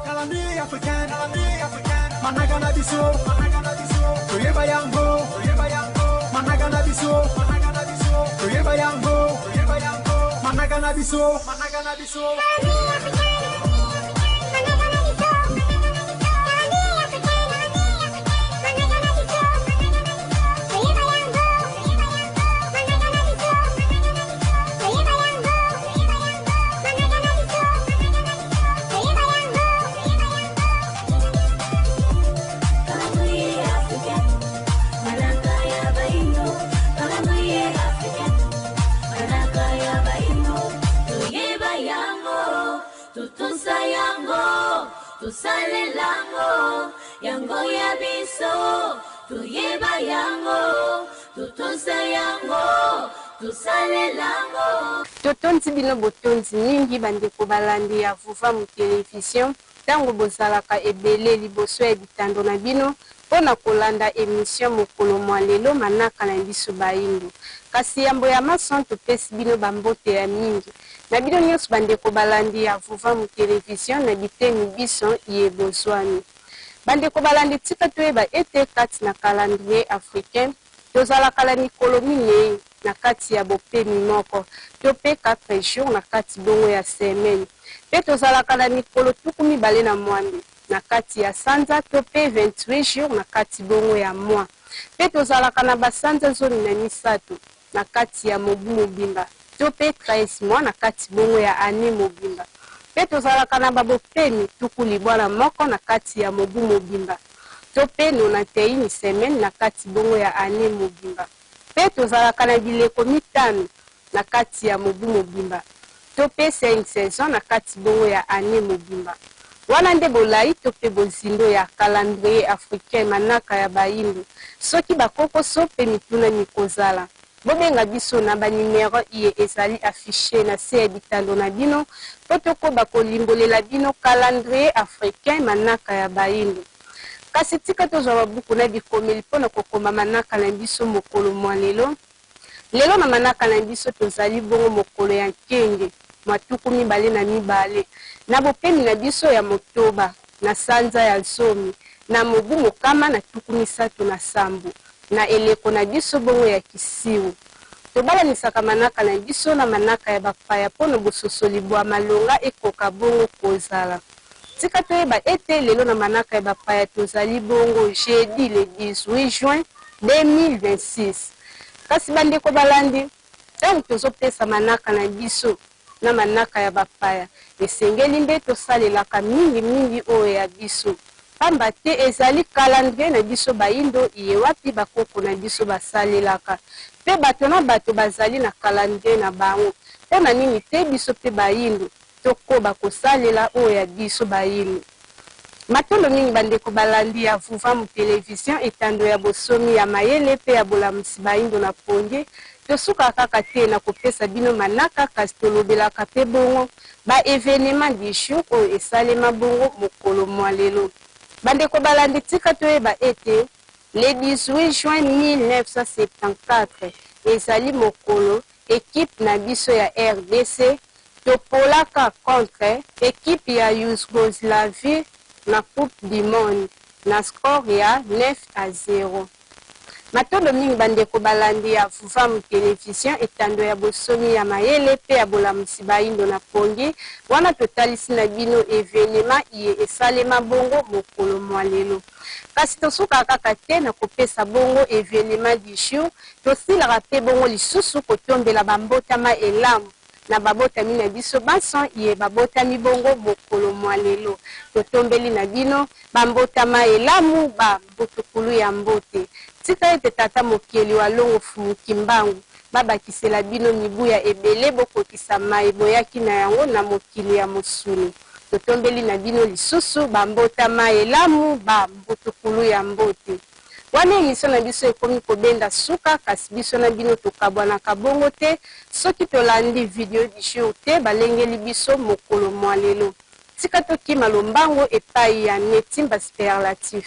Calendrier africain, Managana biso, Toyeba yango, Managana biso, Toyeba yango, Managana biso, Tusale lango, yango ya biso, tuyeba yango, tutusa yango, tusale lango. Totonzi bino botonzi mingi bandeko balandi ya vuva mu télévision, tango bozalaka ebele liboso ya bitando na bino, pona kolanda émission mokolo mwa lelo manaka na biso bayindo. Kasi yambo ya mason topesi bino bambote ya mingi. Na bino nyonso bandeko balandi ya vuva mu télévision na biteni biso ye bozwani. Bandeko balandi tika toyeba ete kati na calendrier africain, tozalaka la mikolo minei na kati ya bopemi moko, tope 4 jours na kati bongo ya semaine. Pe tozalaka la mikolo tuku mibale na mwambe, na kati ya sanza tope 28 jours na kati bongo ya mwa. Pe tozalaka na basanza zoni na misato, na kati ya mobu mobimba, tope 13 mois na kati bongo ya ane mobimba. Pe tozalaka na babopemi tuku libwana moko na kati ya mobu mobimba, tope 91 semaine na kati bongo ya ane mobimba. Pe tozalaka na bileko mitano na kati ya mobu mobimba, tope 5 saison na kati bongo ya ane mobimba. Wana nde bolai tope bozindo ya calendrier africain manaka ya bayindo. Soki bakoko sope mituna mikozala, bobenga biso na ba numero iye ezali affiché na se ya bitando na bino, potoko bakolimbolela bino calendrier africain manaka ya bayindo. Kasi tika tozwa babuku na bikomeli pona kokoma manaka na biso mokolo mwa lelo. Lelo na manaka na biso tozali bongo mokolo ya nkenge, matuku mibale na mibale. Na bopemi na biso ya motoba, na sanza ya zomi, na mobu mokama na tuku misato na sambu, na eleko na biso bongo ya kisiwu. Tobalanisaka manaka na biso na manaka ya bapaya pona bososoli bwa malonga ekoka bongo kozala. Tika toyeba ete lelo na manaka ya bapaya tozali bongo jeudi le 18 juin 2026. Kasi bandeko balandi, tango tozopesa manaka na biso na manaka ya bapaya, esengeli nde tosalelaka mingi oyo ya biso. Pamba te ezali calendrier na biso bayindo iye wapi bakoko na biso basalelaka. Pe bato na bato bazali na calendrier na bango. Pona nini te biso pe bayindo tokoba kosalela oyo ya biso bayindo. Matolo mingi bandeko balandi ya vuva mu télévision etando ya bosomi ya mayele pe ya bolamusi bayindo na ponge. Tosuka kaka te na kopesa bino manaka kasi tolobelaka pe bongo ba événement du jour oyo esalema bongo mokolo mwa lelo. Bandeko balandi tika toyeba ete le 18 juin 1974 ezali mokolo équipe na biso ya RDC topolaka contre équipe ya Yougoslavie na Coupe du Monde na score ya 9-0. Matolo mingi bandeko balandi ya vuva mu télévision etando ya bosomi ya mayele pe ya bolamusi bayindo na pongi, wana totalisi na bino événement iye esalema bongo mokolo mwa lelo. Kasi tosuka kaka te na kopesa bongo événement du jour, tosilaka pe bongo lisusu kotombela bambotama elamu na babotami na biso bason iye babotami bongo mokolo mwa lelo. Totombeli na bino bambotama elamu ba mbutukulu ya mbote. Tika ete tata mokeli walongo fumuki mbangu babakisela bino mibu ya ebele bokokisa mai boyaki na yango na mokili ya mosuni. Totombeli na bino lisusu bambotama elamu ba mbutukulu ya mbote. Wana emission na biso ekomi kobenda suka, kasi biso na bino tokabwanaka bongo te. Soki tolandi video du jour te balengeli biso mokolo mwa lelo. Tika tokima lombango epai ya Netimba Superlatif.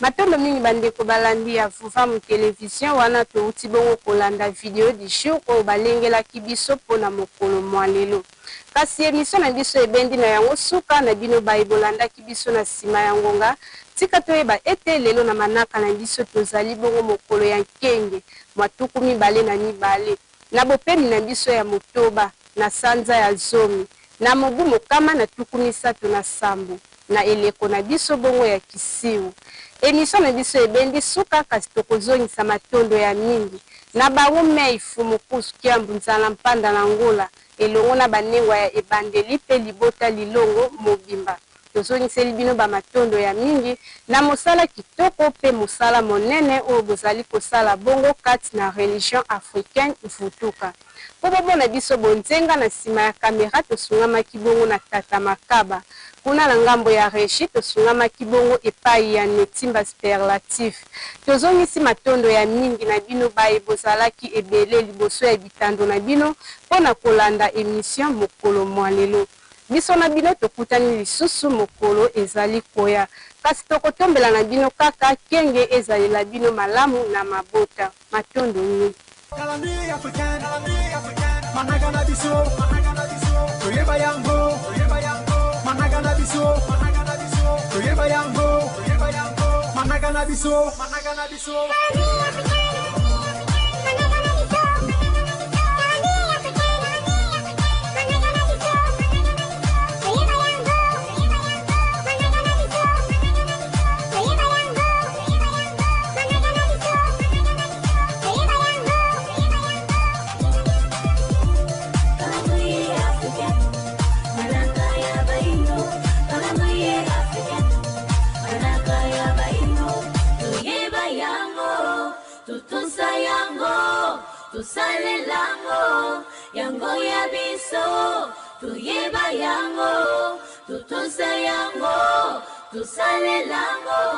Matondo mingi bandeko balandi ya vuva mu télévision wana touti bongo kolanda video du jour oyo balengelaki biso mpona mokolo mwa lelo. Kasi émission na biso ebendi na yango suka na bino baebolandaki biso na nsima ya ngonga. Tika toyeba ete lelo na manaka na biso tozali bongo mokolo ya nkenge matuku mibale na mibale na bopemi na biso ya motoba na sanza ya zomi na mobu mokama na tuku misato na sambo na eleko na biso bongo ya kisiu. Émission na biso ebendi suka kasi tokozongisa matondo ya mingi na bango mei fumu kusu kiambu nzala mpanda na ngola elongo na banengwa ya ebandeli mpe libota lilongo mobimba. Tozongiseli bino ba matondo ya mingi na mosala kitoko pe mosala monene oyo bozali kosala bongo kati na religion africaine vutuka. Po bomona biso bonzenga na nsima ya kamera tosungamaki bongo na Tata Makaba. Kuna na ngambo ya regie tosungamaki bongo epai ya Netimba Superlatif. Tozongisi matondo ya mingi na bino baye bozalaki ebele liboso ya bitando na bino mpona kolanda émission mokolo mwa lelo. Biso na bino tokutani lisusu mokolo ezali koya. Kasi tokotombela na bino kaka kenge ezalela bino malamu na mabota. Matondo ni. Calendrier africain, Managana biso, Toyeba yango, Managana biso, Toyeba yango, Managana biso, tusale lango yango ya biso tuyeba yango tutusa yango tusale lango.